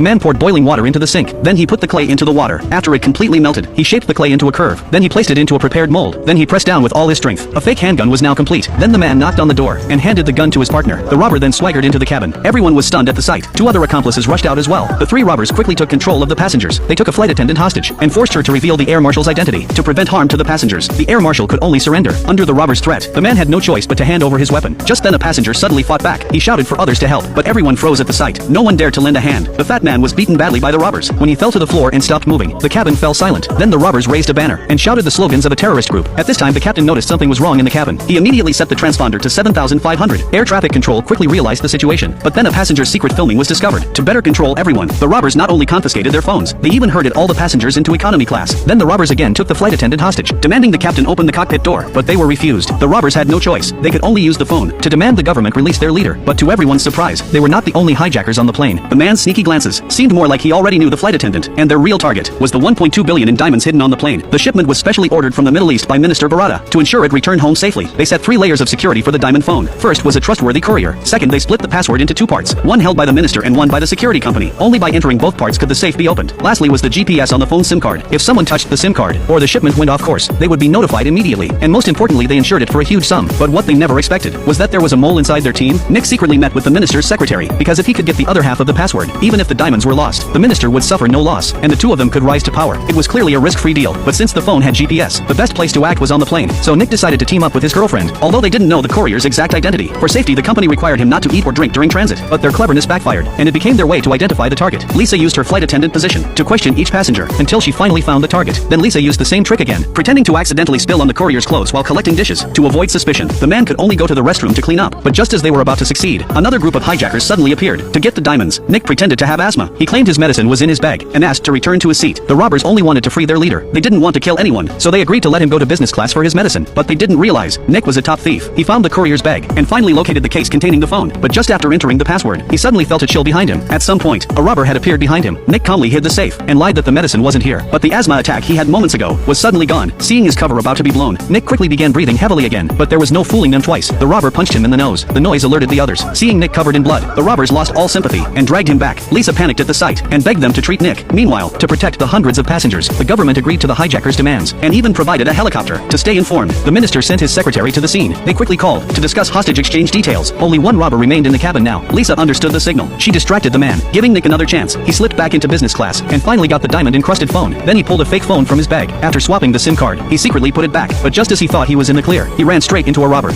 The man poured boiling water into the sink. Then he put the clay into the water. After it completely melted, he shaped the clay into a curve. Then he placed it into a prepared mold. Then he pressed down with all his strength. A fake handgun was now complete. Then the man knocked on the door and handed the gun to his partner. The robber then swaggered into the cabin. Everyone was stunned at the sight. Two other accomplices rushed out as well. The three robbers quickly took control of the passengers. They took a flight attendant hostage and forced her to reveal the air marshal's identity. To prevent harm to the passengers, the air marshal could only surrender. Under the robber's threat, the man had no choice but to hand over his weapon. Just then a passenger suddenly fought back. He shouted for others to help, but everyone froze at the sight. No one dared to lend a hand. The fat man was beaten badly by the robbers. When he fell to the floor and stopped moving, the cabin fell silent. Then the robbers raised a banner and shouted the slogans of a terrorist group. At this time the captain noticed something was wrong in the cabin. He immediately set the transponder to 7,500. Air traffic control quickly realized the situation, but then a passenger's secret filming was discovered. To better control everyone, the robbers not only confiscated their phones, they even herded all the passengers into economy class. Then the robbers again took the flight attendant hostage, demanding the captain open the cockpit door, but they were refused. The robbers had no choice. They could only use the phone to demand the government release their leader. But to everyone's surprise, they were not the only hijackers on the plane. The man's sneaky glances seemed more like he already knew the flight attendant, and their real target was the 1.2 billion in diamonds hidden on the plane. The shipment was specially ordered from the Middle East by Minister Barada. To ensure it returned home safely, they set 3 layers of security for the diamond phone. First was a trustworthy courier. Second, they split the password into 2 parts, one held by the minister and one by the security company. Only by entering both parts could the safe be opened. Lastly was the GPS on the phone SIM card. If someone touched the SIM card, or the shipment went off course, they would be notified immediately. And most importantly, they insured it for a huge sum. But what they never expected was that there was a mole inside their team. Nick secretly met with the minister's secretary, because if he could get the other half of the password, even if the diamonds were lost, the minister would suffer no loss, and the two of them could rise to power. It was clearly a risk-free deal, but since the phone had GPS, the best place to act was on the plane. So Nick decided to team up with his girlfriend, although they didn't know the courier's exact identity. For safety, the company required him not to eat or drink during transit, but their cleverness backfired, and it became their way to identify the target. Lisa used her flight attendant position to question each passenger until she finally found the target. Then Lisa used the same trick again, pretending to accidentally spill on the courier's clothes while collecting dishes. To avoid suspicion, the man could only go to the restroom to clean up, but just as they were about to succeed, another group of hijackers suddenly appeared. To get the diamonds, Nick pretended to have asthma. He claimed his medicine was in his bag and asked to return to his seat. The robbers only wanted to free their leader. They didn't want to kill anyone, so they agreed to let him go to business class for his medicine. But they didn't realize Nick was a top thief. He found the courier's bag and finally located the case containing the phone. But just after entering the password, he suddenly felt a chill behind him. At some point, a robber had appeared behind him. Nick calmly hid the safe and lied that the medicine wasn't here. But the asthma attack he had moments ago was suddenly gone. Seeing his cover about to be blown, Nick quickly began breathing heavily again, but there was no fooling them twice. The robber punched him in the nose. The noise alerted the others. Seeing Nick covered in blood, the robbers lost all sympathy and dragged him back. Lisa panicked at the sight and begged them to treat Nick. Meanwhile, to protect the hundreds of passengers, the government agreed to the hijackers' demands and even provided a helicopter. To stay informed, the minister sent his secretary to the scene. They quickly called to discuss hostage exchange details. Only one robber remained in the cabin now. Lisa understood the signal. She distracted the man, giving Nick another chance. He slipped back into business class and finally got the diamond-encrusted phone. Then he pulled a fake phone from his bag. After swapping the SIM card, he secretly put it back. But just as he thought he was in the clear, he ran straight into a robber.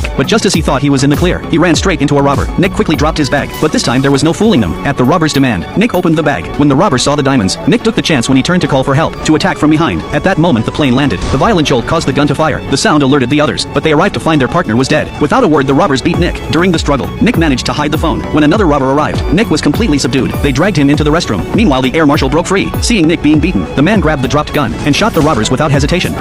Nick quickly dropped his bag, but this time there was no fooling them. At the robber's demand, Nick opened the bag. When the robber saw the diamonds, Nick took the chance when he turned to call for help, to attack from behind. At that moment the plane landed. The violent jolt caused the gun to fire. The sound alerted the others, but they arrived to find their partner was dead. Without a word, the robbers beat Nick. During the struggle, Nick managed to hide the phone. When another robber arrived, Nick was completely subdued. They dragged him into the restroom. Meanwhile, the air marshal broke free. Seeing Nick being beaten, the man grabbed the dropped gun and shot the robbers without hesitation.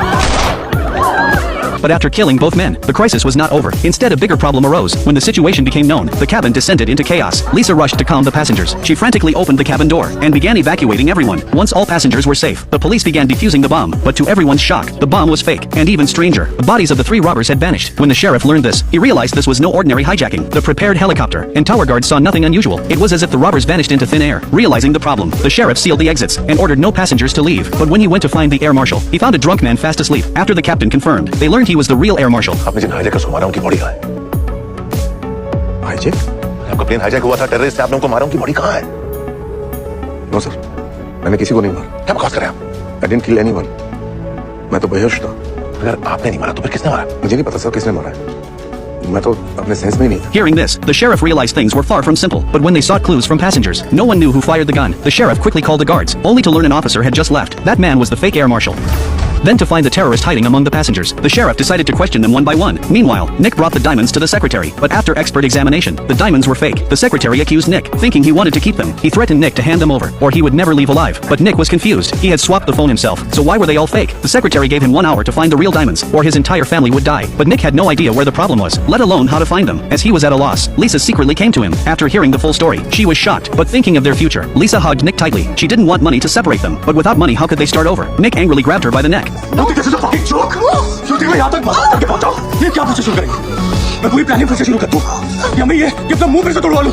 But after killing both men, the crisis was not over. Instead, a bigger problem arose. When the situation became known, the cabin descended into chaos. Lisa rushed to calm the passengers. She frantically opened the cabin door and began evacuating everyone. Once all passengers were safe, the police began defusing the bomb. But to everyone's shock, the bomb was fake. And even stranger, the bodies of the 3 robbers had vanished. When the sheriff learned this, he realized this was no ordinary hijacking. The prepared helicopter and tower guards saw nothing unusual. It was as if the robbers vanished into thin air. Realizing the problem, the sheriff sealed the exits and ordered no passengers to leave. But when he went to find the air marshal, he found a drunk man fast asleep. After the captain confirmed, they learned he was the real air marshal. आपने जिन hijackers को मारा उनकी body कहाँ है? Hijack? आपका plane hijack हुआ था, terrorist आपने उनको मारा, उनकी बॉडी कहाँ है? नो सर, मैंने किसी को नहीं मारा। क्या बकवास कर रहे हैं आप? I didn't kill anyone. मैं तो बेहोश था। अगर आपने नहीं मारा तो फिर किसने मारा? मुझे नहीं पता सर किसने मारा है। मैं तो अपने सेंस में ही नहीं था। Hearing this, the sheriff realized things were far from simple. But when they sought clues from passengers, no one knew who fired the gun. The sheriff quickly called the guards, only to learn an officer had just left. That man was the fake air marshal. Then to find the terrorist hiding among the passengers, the sheriff decided to question them one by one. Meanwhile, Nick brought the diamonds to the secretary, but after expert examination, the diamonds were fake. The secretary accused Nick, thinking he wanted to keep them. He threatened Nick to hand them over, or he would never leave alive. But Nick was confused. He had swapped the phone himself, so why were they all fake? The secretary gave him 1 hour to find the real diamonds, or his entire family would die. But Nick had no idea where the problem was, let alone how to find them. As he was at a loss, Lisa secretly came to him. After hearing the full story, she was shocked, but thinking of their future, Lisa hugged Nick tightly. She didn't want money to separate them, but without money how could they start over? Nick angrily grabbed her by the neck. Joke shooting में यहाँ तक बात करके पहुंचाओ। ये क्या process शुरू करेंगे? मैं पूरी प्लानिंग फिर से शुरू कर दूं या मैं ये अपना मुंह फिर से तोड़वा लूं?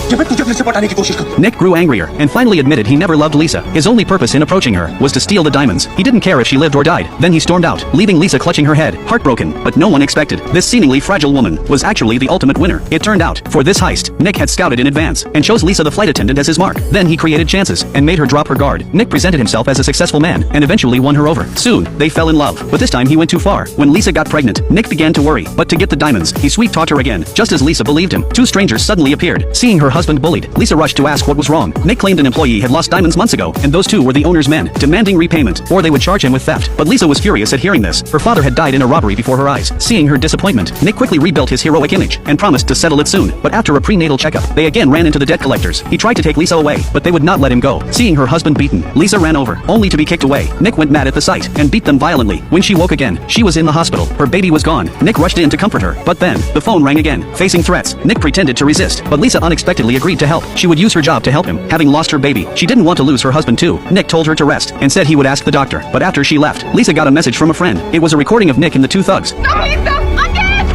कि मैं तुझे फिर से पटाने की कोशिश करूं। Nick grew angrier and finally admitted he never loved Lisa. His only purpose in approaching her was to steal the diamonds. He didn't care if she lived or died. Then he stormed out, leaving Lisa clutching her head, heartbroken. But no one expected this seemingly fragile woman was actually the ultimate winner. It turned out, for this heist, Nick had scouted in advance and chose Lisa the flight attendant as his mark. Then he created chances and made her drop her guard. Nick presented himself as a successful man and eventually won her over. Soon, they fell in love. But this time he went too far. When Lisa got pregnant, Nick began to worry. But to get the diamonds, he sweet-talked her again, just as Lisa believed him. Two strangers suddenly appeared. Seeing her husband bullied, Lisa rushed to ask what was wrong. Nick claimed an employee had lost diamonds months ago, and those two were the owner's men, demanding repayment, or they would charge him with theft. But Lisa was furious at hearing this. Her father had died in a robbery before her eyes. Seeing her disappointment, Nick quickly rebuilt his heroic image and promised to settle it soon. But after a prenatal checkup, they again ran into the debt collectors. He tried to take Lisa away, but they would not let him go. Seeing her husband beaten, Lisa ran over, only to be kicked away. Nick went mad at the sight and beat them violently. When she woke again, she was in the hospital. Her baby was gone. Nick rushed in to comfort her, but then, the phone rang again. Facing threats, Nick pretended to resist, but Lisa unexpectedly agreed to help. She would use her job to help him, having lost her baby. She didn't want to lose her husband too. Nick told her to rest, and said he would ask the doctor. But after she left, Lisa got a message from a friend. It was a recording of Nick and the two thugs. No, Lisa! Again!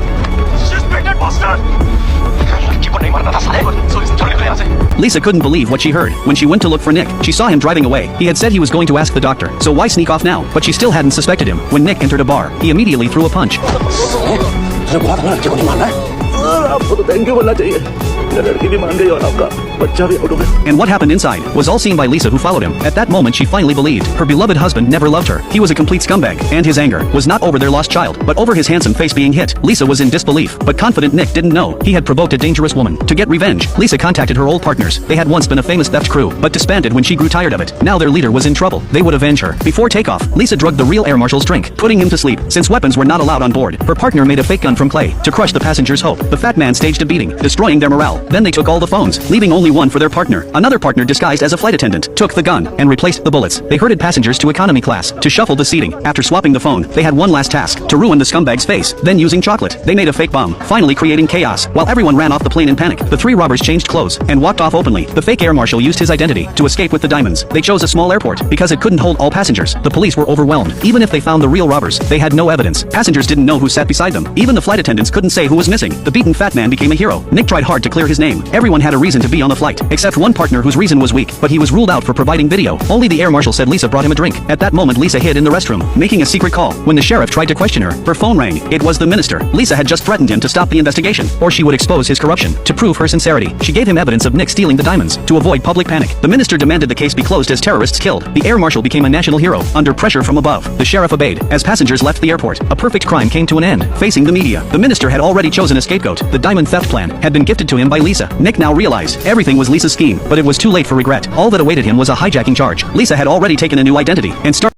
Suspected bastard! Lisa couldn't believe what she heard. When she went to look for Nick, she saw him driving away. He had said he was going to ask the doctor, so why sneak off now? But she still hadn't suspected him. When Nick entered a bar, he immediately threw a punch. तुझे बहुत हमारा लड़के को नहीं मानना है? आपको तो थैंक यू बोलना चाहिए। लड़की भी मान गई और आपका बच्चा भी आउट हो गया। And what happened inside was all seen by Lisa, who followed him. At that moment she finally believed her beloved husband never loved her. He was a complete scumbag, and his anger was not over their lost child, but over his handsome face being hit. Lisa was in disbelief, but confident Nick didn't know he had provoked a dangerous woman. To get revenge, Lisa contacted her old partners. They had once been a famous theft crew, but disbanded when she grew tired of it. Now their leader was in trouble. They would avenge her. Before takeoff, Lisa drugged the real air marshal's drink, putting him to sleep. Since weapons were not allowed on board, her partner made a fake gun from clay to crush the passengers' hope. The fat man staged a beating, destroying their morale. Then they took all the phones, leaving only one for their partner. Another partner disguised as a flight attendant took the gun and replaced the bullets. They herded passengers to economy class to shuffle the seating. After swapping the phone, they had one last task: to ruin the scumbag's face. Then using chocolate, they made a fake bomb, finally creating chaos. While everyone ran off the plane in panic, the three robbers changed clothes and walked off openly. The fake air marshal used his identity to escape with the diamonds. They chose a small airport because it couldn't hold all passengers. The police were overwhelmed. Even if they found the real robbers, they had no evidence. Passengers didn't know who sat beside them. Even the flight attendants couldn't say who was missing. The beaten fat man became a hero. Nick tried hard to clear his name. Everyone had a reason to be on the flight, except one partner whose reason was weak, but he was ruled out for providing video. Only the air marshal said Lisa brought him a drink. At that moment Lisa hid in the restroom, making a secret call. When the sheriff tried to question her phone rang. It was the minister. Lisa had just threatened him to stop the investigation, or she would expose his corruption. To prove her sincerity, she gave him evidence of Nick stealing the diamonds. To avoid public panic, the minister demanded the case be closed as terrorists killed. The air marshal became a national hero, under pressure from above. The sheriff obeyed. As passengers left the airport, a perfect crime came to an end. Facing the media, the minister had already chosen a scapegoat. The diamond theft plan had been gifted to him by Lisa. Nick now realized everything was Lisa's scheme, but it was too late for regret. All that awaited him was a hijacking charge. Lisa had already taken a new identity and started